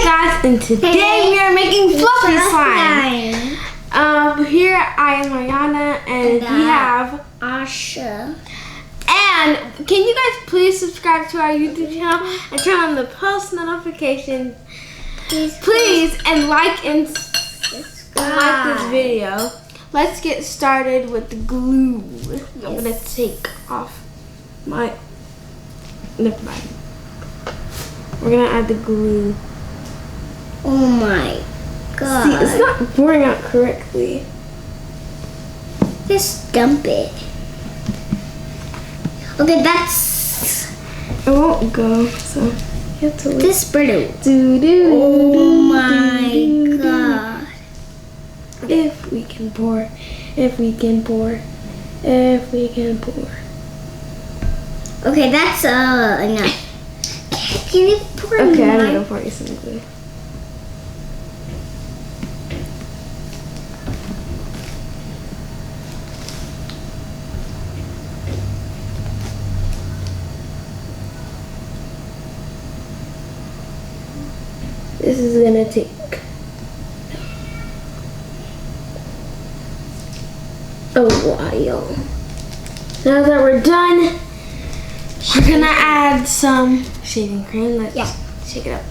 guys, and today we are making fluffy slime. Here I am Ayannah, and we have Ashah. And can you guys please subscribe to our YouTube channel and turn on the post notifications, please, and like this video. Let's get started with the glue. Yes. I'm gonna take off my. Never mind. We're gonna add the glue. Oh my god. See, it's not pouring out correctly. Just dump it. Okay, that's... It won't go, so you have to wait. This brittle. Oh my god. If we can pour, if we can pour, if we can pour. Okay, that's enough. Can you pour Okay, I'm more? gonna pour you some glue. This is gonna take a while. Now that we're done, we're gonna add some shaving cream. Let's shake it up.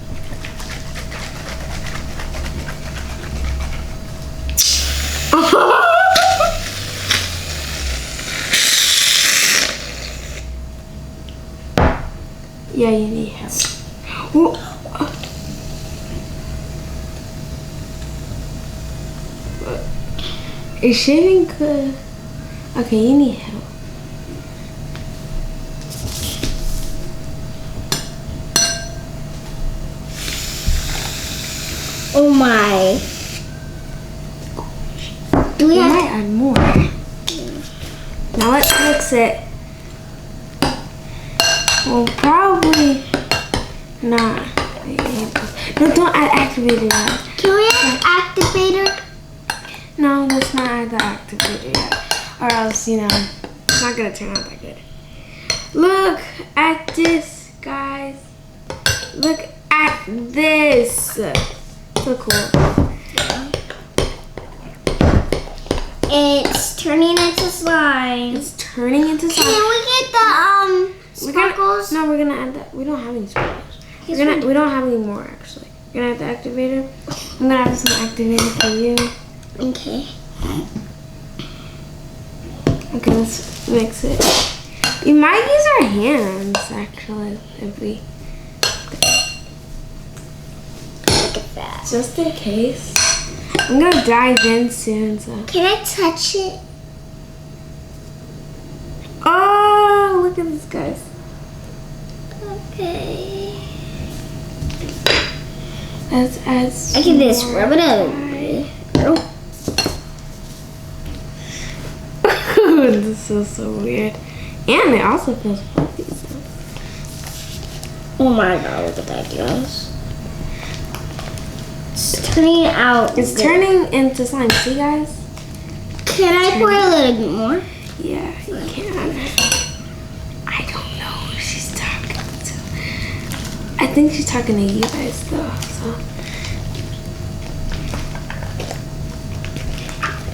Yeah, you need help. Whoa. Is shaving good? Okay, you need help. Oh my. Do we might add more. Now let's mix it. Well, probably not. No, don't add activator yet. Can we add activator? No, let's not add the activator yet. Or else, you know, it's not gonna turn out that good. Look at this, guys. Look at this. So cool. It's turning into slime. It's turning into slime. Can we get the sparkles? No, we're gonna add that. We don't have any sparkles. We don't have any more actually. We're gonna add the activator. I'm gonna have some activator for you. Okay. Okay, let's mix it. You might use our hands actually if we. Look at that. Just in case. I'm gonna dive in soon, so. Can I touch it? Oh, look at this, guys. Okay. Let's add some. I can just rub it up. This is so weird. And it also feels fluffy. So. Oh my god, look at that, guys. It's turning out. It's turning into slime. See, guys? Can I pour a little bit more? Yeah, you can. I don't know who she's talking to. I think she's talking to you guys, though. So.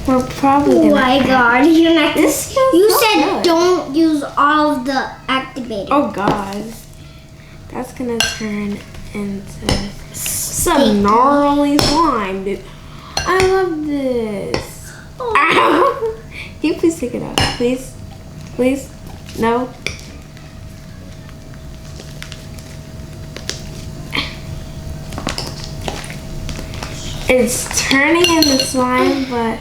We're probably gonna. Oh my god, you're not. You so said good. don't use all of the activator. Oh god. That's gonna turn into some gnarly slime, dude. I love this. Oh. Ow! Can you please take it out? Please? Please? No? It's turning into slime, but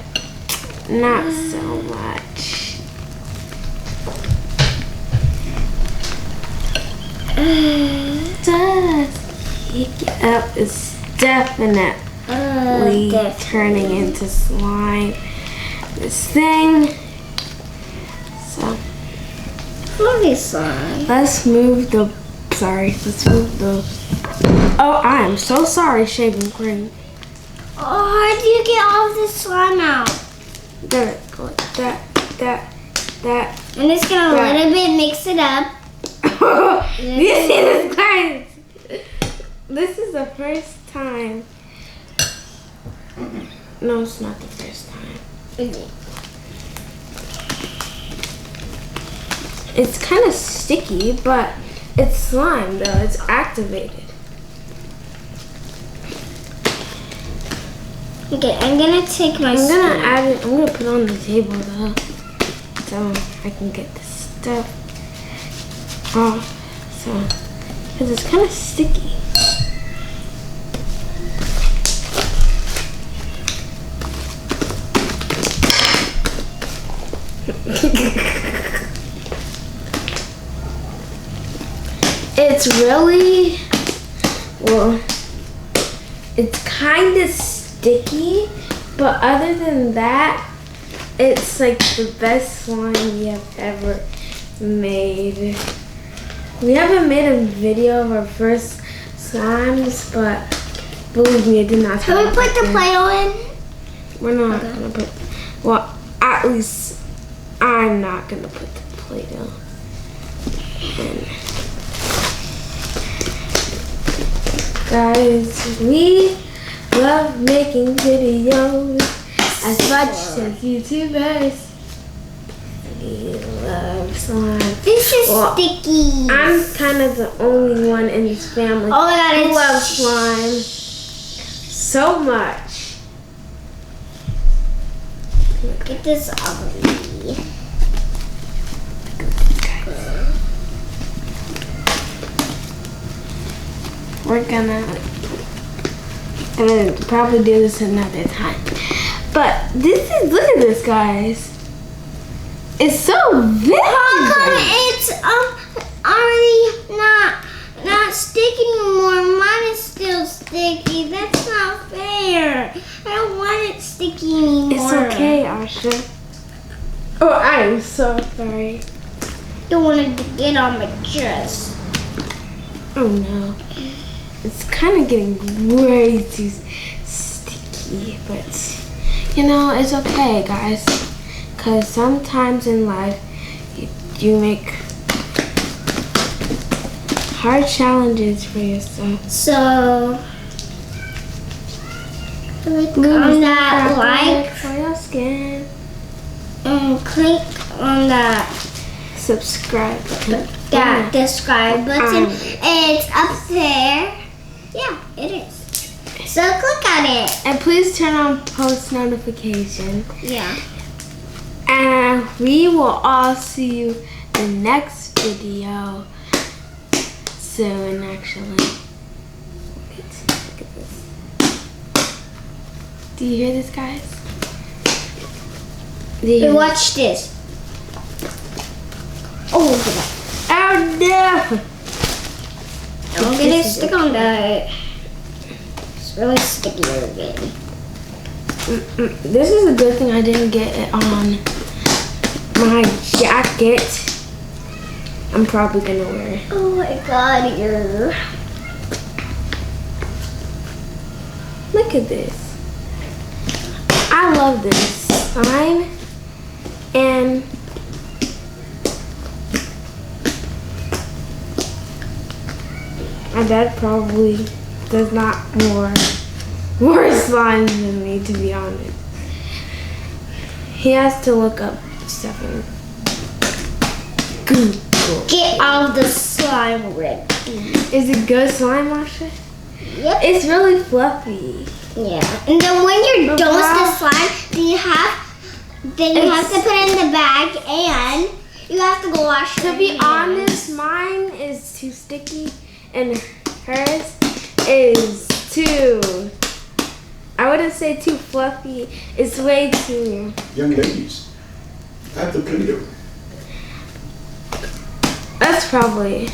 not so much. Up is definitely turning into slime. This thing. So Fluffy slime. let's move the. Sorry, let's move the. Oh, I am so sorry, shaving cream. Oh, how do you get all of this slime out? There it goes. That. I'm just gonna a little bit mix it up. You see this, guys? This is the first time. No, it's not the first time. It's kind of sticky, but it's slime though. It's activated. Okay, I'm gonna take my I'm spoon. gonna add it. I'm gonna put it on the table though, so I can get this stuff off. So, because it's kind of sticky. It's really, well, it's kind of sticky, but other than that, it's like the best slime we have ever made. We haven't made a video of our first slimes, but believe me, it did not Can we put the Play-Doh in? We're not gonna put, well, at least I'm not gonna put the Play-Doh in. Guys, we love making videos as much as YouTubers. We love slime. This is sticky. I'm kind of the only one in this family Oh my God, who it's loves slime so much. Look at this ugly. We're gonna probably do this another time. But this is, look at this, guys. It's so big. How come it's already not sticky anymore? Mine is still sticky. That's not fair. I don't want it sticky anymore. It's okay, Asha. Oh, I'm so sorry. Don't want it to get on my chest. Oh no. It's kind of getting way too sticky, but you know, it's okay, guys. Because sometimes in life, you make hard challenges for yourself. So, click on that like for your skin. and click on that Subscribe button. that subscribe button. It's up there. Yeah, it is. So click on it. And please turn on post notification. Yeah. And we will all see you in the next video soon, actually. Look at this. Do you hear this, guys? Do you Hey, hear watch this. Oh, look at that. Oh no! I'm gonna stick on that. It's really sticky again. This is a good thing I didn't get it on my jacket. I'm probably gonna wear it. Oh my God, you're... Look at this. I love this slime. And my dad probably does not more slimes than me, to be honest. He has to look up stuff in Google. Get all the slime ready. Is it good slime, Asha? Yep. It's really fluffy. Yeah. And then when you're done with the slime, then you have to put it in the bag and you have to go wash it. To be honest, mine is too sticky and hers is too, I wouldn't say too fluffy. It's way too. Young ladies, add the Play-Doh. That's probably,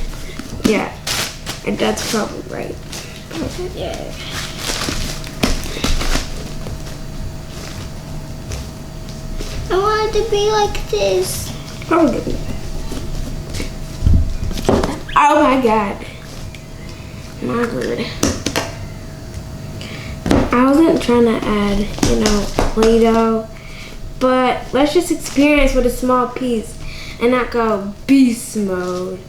yeah. And that's probably right. Yeah. I want it to be like this. I'll give you that. Oh my God. Not good. I wasn't trying to add, Play-Doh, but let's just experience with a small piece and not go beast mode.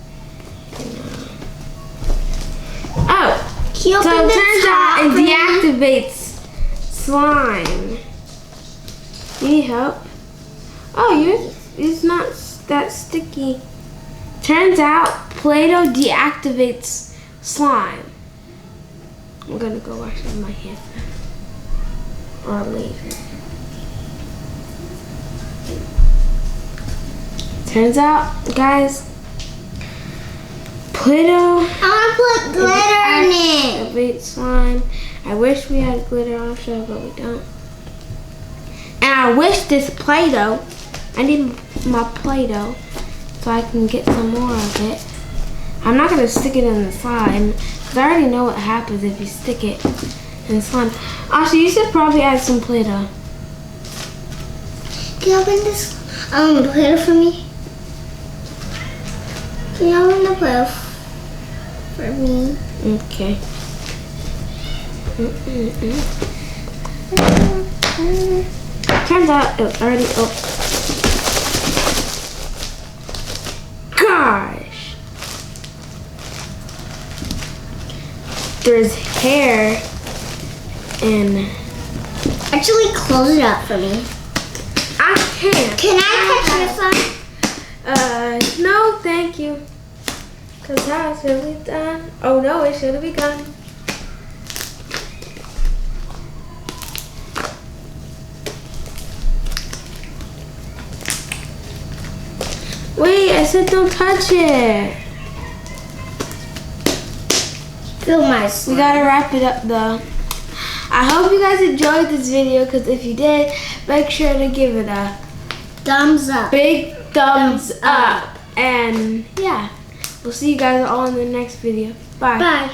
Oh, Can you So open it the turns out top it for me? deactivates slime. You need help? Oh, it's not that sticky. Turns out Play-Doh deactivates slime. I'm gonna go wash my hands now. Or later. Turns out, guys, Play-Doh I want to put glitter in it. deactivates slime. I wish we had glitter on show, but we don't. And I wish this Play-Doh, I need my Play-Doh so I can get some more of it. I'm not going to stick it in the slime because I already know what happens if you stick it in the slime. Actually, you should probably add some Play-Doh. Can you open this Play-Doh for me? Can you open the Play-Doh for me? Okay. Turns out it was already open. Gosh! There's hair and Actually, close it up for me. I can't. Can I touch this one? No, thank you. Cause how it should be done. Oh no, it should have begun. Wait, I said don't touch it. Feel my We slime. gotta wrap it up though. I hope you guys enjoyed this video, because if you did, make sure to give it a Thumbs up. big thumbs Thumbs up. up. And yeah, we'll see you guys all in the next video. Bye. Bye.